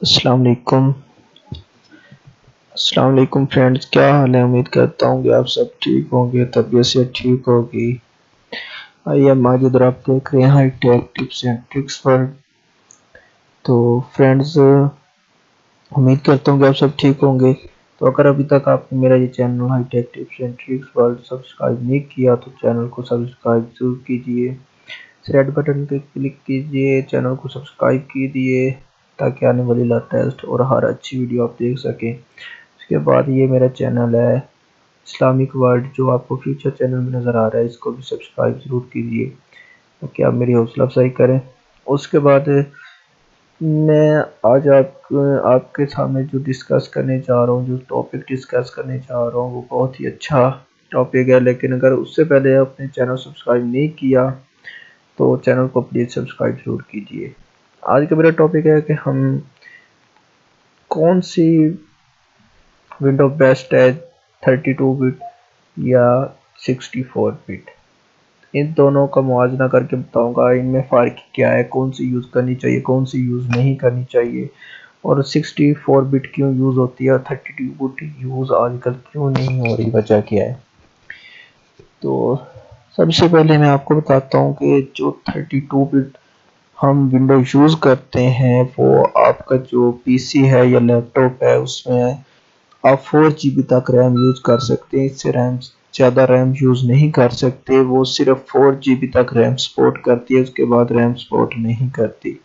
अस्सलाम वालेकुम। अस्सलाम वालेकुम फ्रेंड्स, क्या हाल है। उम्मीद करता हूँ कि आप सब ठीक होंगे, तबीयत से ठीक होगी। आइए हम आज इधर आप देख रहे हैं hitech tips and tricks world. तो फ्रेंड्स, उम्मीद करता हूँ कि आप सब ठीक होंगे। तो अगर अभी तक आपने मेरा ये channel hitech tips and tricks world subscribe नहीं किया तो चैनल को सब्सक्राइब जरूर कीजिए। रेड बटन पे क्लिक कीजिए, चैनल को सब्सक्राइब कीजिए ताकि आने वाली लेटेस्ट और हर अच्छी वीडियो आप देख सकें। उसके बाद ये मेरा चैनल है इस्लामिक वर्ल्ड, जो आपको फ्यूचर चैनल में नज़र आ रहा है, इसको भी सब्सक्राइब ज़रूर कीजिए ताकि आप मेरी हौसला अफजाई करें। उसके बाद मैं आज आपके सामने जो डिस्कस करने जा रहा हूँ, जो टॉपिक डिस्कस करने जा रहा हूँ, वो बहुत ही अच्छा टॉपिक है। लेकिन अगर उससे पहले आपने चैनल सब्सक्राइब नहीं किया तो चैनल को प्लीज़ सब्सक्राइब ज़रूर कीजिए। आज का मेरा टॉपिक है कि हम कौन सी विंडो बेस्ट है, 32 बिट या 64 बिट। इन दोनों का मुआवजा करके बताऊंगा इनमें फ़र्क क्या है, कौन सी यूज़ करनी चाहिए, कौन सी यूज़ नहीं करनी चाहिए, और 64 बिट क्यों यूज़ होती है और 32 बिट यूज़ आजकल क्यों नहीं हो रही, वजह क्या है। तो सबसे पहले मैं आपको बताता हूँ कि जो 32 बिट हम विंडो यूज़ करते हैं वो आपका जो पीसी है या लैपटॉप है उसमें आप 4 GB तक रैम यूज़ कर सकते हैं। इससे ज़्यादा रैम यूज़ नहीं कर सकते। वो सिर्फ 4 GB तक रैम सपोर्ट करती है, उसके बाद रैम सपोर्ट नहीं करती।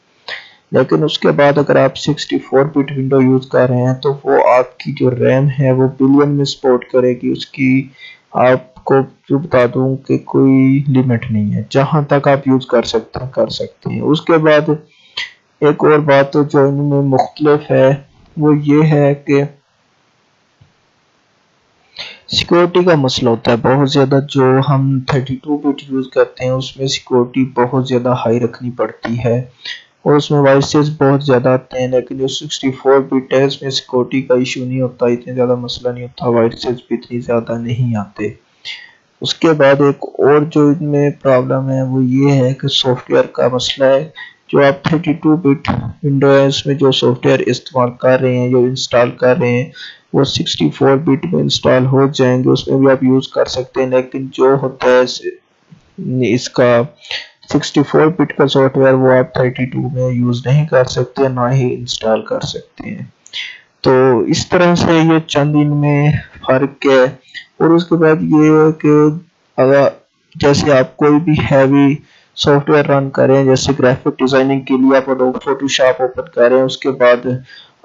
लेकिन उसके बाद अगर आप 64 बिट विंडो यूज़ कर रहे हैं तो वो आपकी जो रैम है वो बिलियन में सपोर्ट करेगी। उसकी आपको जो बता दूं कि कोई लिमिट नहीं है, जहां तक आप यूज़ कर सकते हैं। उसके बाद एक और बात तो जो इनमें मुख्तलिफ है वो ये है कि सिक्योरिटी का मसला होता है बहुत ज़्यादा। जो हम 32 बिट यूज़ करते हैं उसमें सिक्योरिटी बहुत ज़्यादा हाई रखनी पड़ती है और उसमें वायरसेस बहुत ज़्यादा आते हैं। लेकिन जो 64 बिट है उसमें सिक्योरिटी का इशू नहीं होता, इतने ज़्यादा मसला नहीं होता, वायरसेस भी इतनी ज़्यादा नहीं आते। उसके बाद एक और जो इनमें प्रॉब्लम है वो ये है कि सॉफ्टवेयर का मसला है। जो आप 32 बिट विंडो है उसमें जो सॉफ्टवेयर इस्तेमाल कर रहे हैं, जो इंस्टॉल कर रहे हैं, वो 64 बिट में इंस्टॉल हो जाएंगे, उसमें भी आप यूज़ कर सकते हैं। लेकिन जो होता है इसका 64 बिट का सॉफ्टवेयर वो आप 32 में यूज़ नहीं कर सकते, ना ही इंस्टॉल कर सकते हैं। तो इस तरह से ये चंद इनमें फ़र्क है। और उसके बाद ये है कि अगर जैसे आप कोई भी हैवी सॉफ्टवेयर रन करें, जैसे ग्राफिक डिज़ाइनिंग के लिए आप एडोब फोटोशॉप ओपन करें, उसके बाद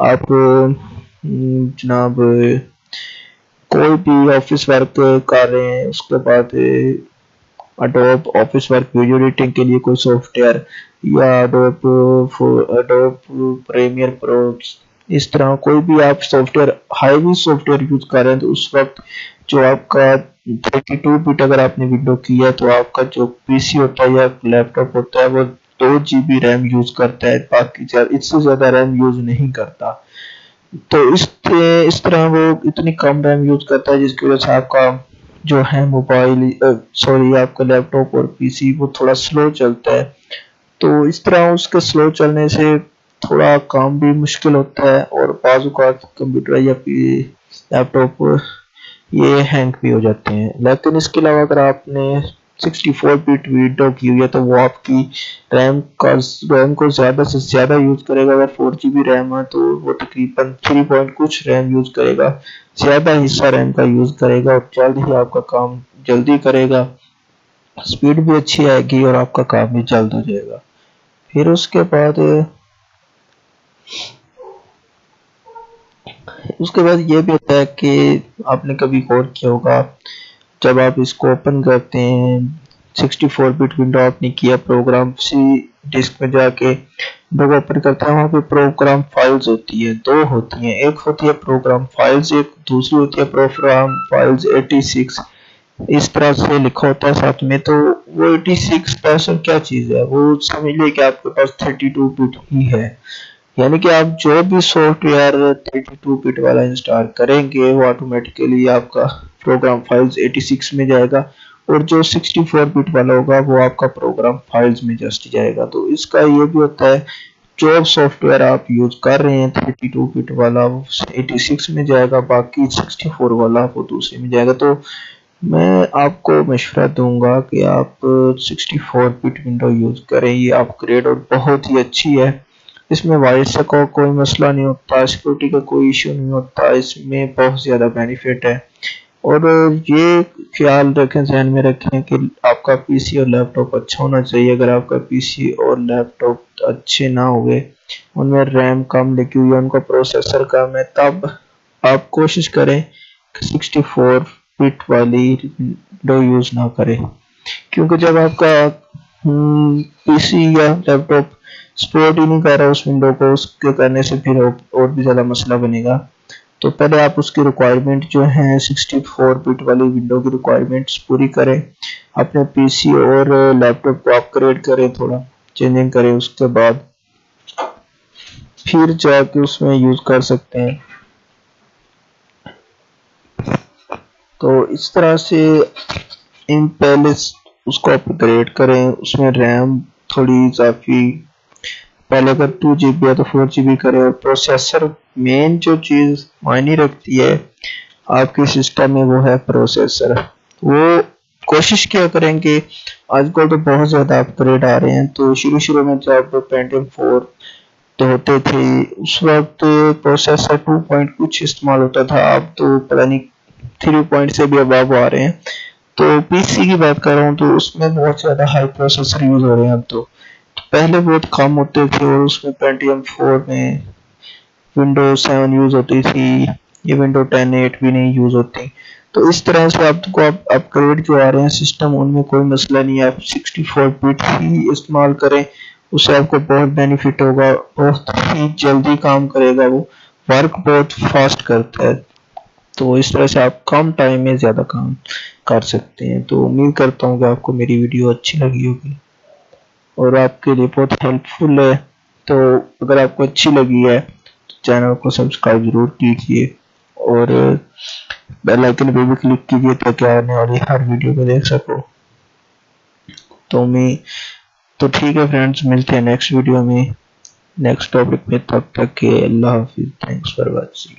आप जनाब कोई भी ऑफिस वर्क कर रहे हैं, उसके बाद adobe office work video editing के लिए कोई सॉफ्टवेयर या एडोब प्रीमियर प्रो, इस तरह कोई भी आप सॉफ्टवेयर हाईवी सॉफ्टवेयर यूज कर रहे हैं, तो उस वक्त जो आपका 32 बिट अगर आपने विंडो की है तो आपका जो पीसी होता है या लैपटॉप होता है वो 2 GB रैम यूज करता है, बाकी इससे ज्यादा रैम यूज नहीं करता। तो इस तरह वो इतनी कम रैम यूज करता है जिसकी वजह से आपका जो है मोबाइल सॉरी आपका लैपटॉप और पीसी वो थोड़ा स्लो चलता है। तो इस तरह उसके स्लो चलने से थोड़ा काम भी मुश्किल होता है और बाज़ औक़ात कंप्यूटर या लैपटॉप ये हैंग भी हो जाते हैं। लेकिन इसके अलावा अगर आपने 64 बिट विंडो की हुई है तो वो आपकी रैम को ज़्यादा से ज़्यादा यूज़ करेगा। अगर 4 GB रैम है तो वो तकरीबन 3 पॉइंट कुछ रैम यूज़ करेगा, ज़्यादा हिस्सा रैम का यूज़ करेगा और जल्द ही आपका काम जल्दी करेगा, स्पीड भी अच्छी आएगी और आपका काम भी जल्द हो जाएगा। फिर उसके बाद ये भी होता है कि आपने कभी गौर किया होगा, जब आप इसको ओपन करते हैं 64 बिट विंडो आपने किया, प्रोग्राम सी डिस्क में जाके जब ओपन करते हैं वहाँ पे प्रोग्राम फाइल्स होती है, दो होती हैं, एक होती है प्रोग्राम फाइल्स, एक दूसरी होती है प्रोग्राम फाइल्स 86। इस तरह से लिखा होता है साथ में। तो वो 86% क्या चीज़ है, वो समझ लीजिए कि आपके पास 32 बिट ही है। यानी कि आप जो भी सॉफ्टवेयर 32 बिट वाला इंस्टॉल करेंगे वो ऑटोमेटिकली आपका प्रोग्राम फाइल्स 86 में जाएगा और जो 64 बिट वाला होगा वो आपका प्रोग्राम फाइल्स में जस्ट जाएगा। तो इसका ये भी होता है जो सॉफ्टवेयर आप यूज कर रहे हैं 32 बिट वाला वो 86 में जाएगा, बाकी 64 वाला वो दूसरे में जाएगा। तो मैं आपको मशवरा दूंगा कि आप 64 बिट विंडो यूज करें, ये अपग्रेड और बहुत ही अच्छी है। इसमें वायरस का कोई मसला नहीं होता, सिक्योरिटी का कोई इश्यू नहीं होता, इसमें बहुत ज़्यादा बेनिफिट है। और ये ख्याल रखें, ध्यान में रखें कि आपका पीसी और लैपटॉप अच्छा होना चाहिए। अगर आपका पीसी और लैपटॉप अच्छे ना हुए, उनमें रैम कम लगी हुई है, उनका प्रोसेसर कम है, तब आप कोशिश करें कि 64 बिट वाली विंडो यूज़ ना करें। क्योंकि जब आपका पीसी या लैपटॉप सपोर्ट ही नहीं कर रहा उस विंडो को, उसके करने से फिर और भी ज़्यादा मसला बनेगा। तो पहले आप उसकी रिक्वायरमेंट जो है 64 बिट वाली विंडो की रिक्वायरमेंट्स पूरी करें, अपने पीसी और लैपटॉप को अपग्रेड करें, थोड़ा चेंजिंग करें, उसके बाद फिर जाके उसमें यूज कर सकते हैं। तो इस तरह से इन पहले उसको अपग्रेड करें, उसमें रैम थोड़ी इजाफी, पहले अगर 2 GB है तो 4 GB करें। और प्रोसेसर मेन जो चीज़ मायने रखती है आपके सिस्टम में वो है प्रोसेसर। वो कोशिश क्या करेंगे, आजकल तो बहुत ज़्यादा अपग्रेड आ रहे हैं। तो शुरू में जब पेंटियम 4 तो होते थे उस वक्त प्रोसेसर 2 पॉइंट कुछ इस्तेमाल होता था, अब तो पता नहीं 3 पॉइंट से भी अबव आ रहे हैं। तो पीसी की बात कर रहा हूँ तो उसमें बहुत ज़्यादा हाई प्रोसेसर यूज़ हो रहे हैं अब तो पहले बहुत कम होते थे। और उसमें पेंटियम 4 में विंडो 7 यूज़ होती थी, ये विंडो 10 8 भी नहीं यूज़ होती। तो इस तरह से आपको अपग्रेड जो आ रहे हैं सिस्टम, उनमें कोई मसला नहीं है, आप 64 बिट ही इस्तेमाल करें, उससे आपको बहुत बेनिफिट होगा, बहुत ही जल्दी काम करेगा, वो वर्क बहुत फास्ट करता है। तो इस तरह से आप कम टाइम में ज़्यादा काम कर सकते हैं। तो उम्मीद करता हूँ कि आपको मेरी वीडियो अच्छी लगी होगी और आपके लिए बहुत हेल्पफुल है। तो अगर आपको अच्छी लगी है तो चैनल को सब्सक्राइब जरूर कीजिए और बेल आइकन पे भी क्लिक कीजिए ताकि आने वाली हर वीडियो को देख सको। तो ठीक है फ्रेंड्स, मिलते हैं नेक्स्ट वीडियो में नेक्स्ट टॉपिक में, तब तक के अल्लाह हाफिज, थैंक्स फॉर वॉचिंग।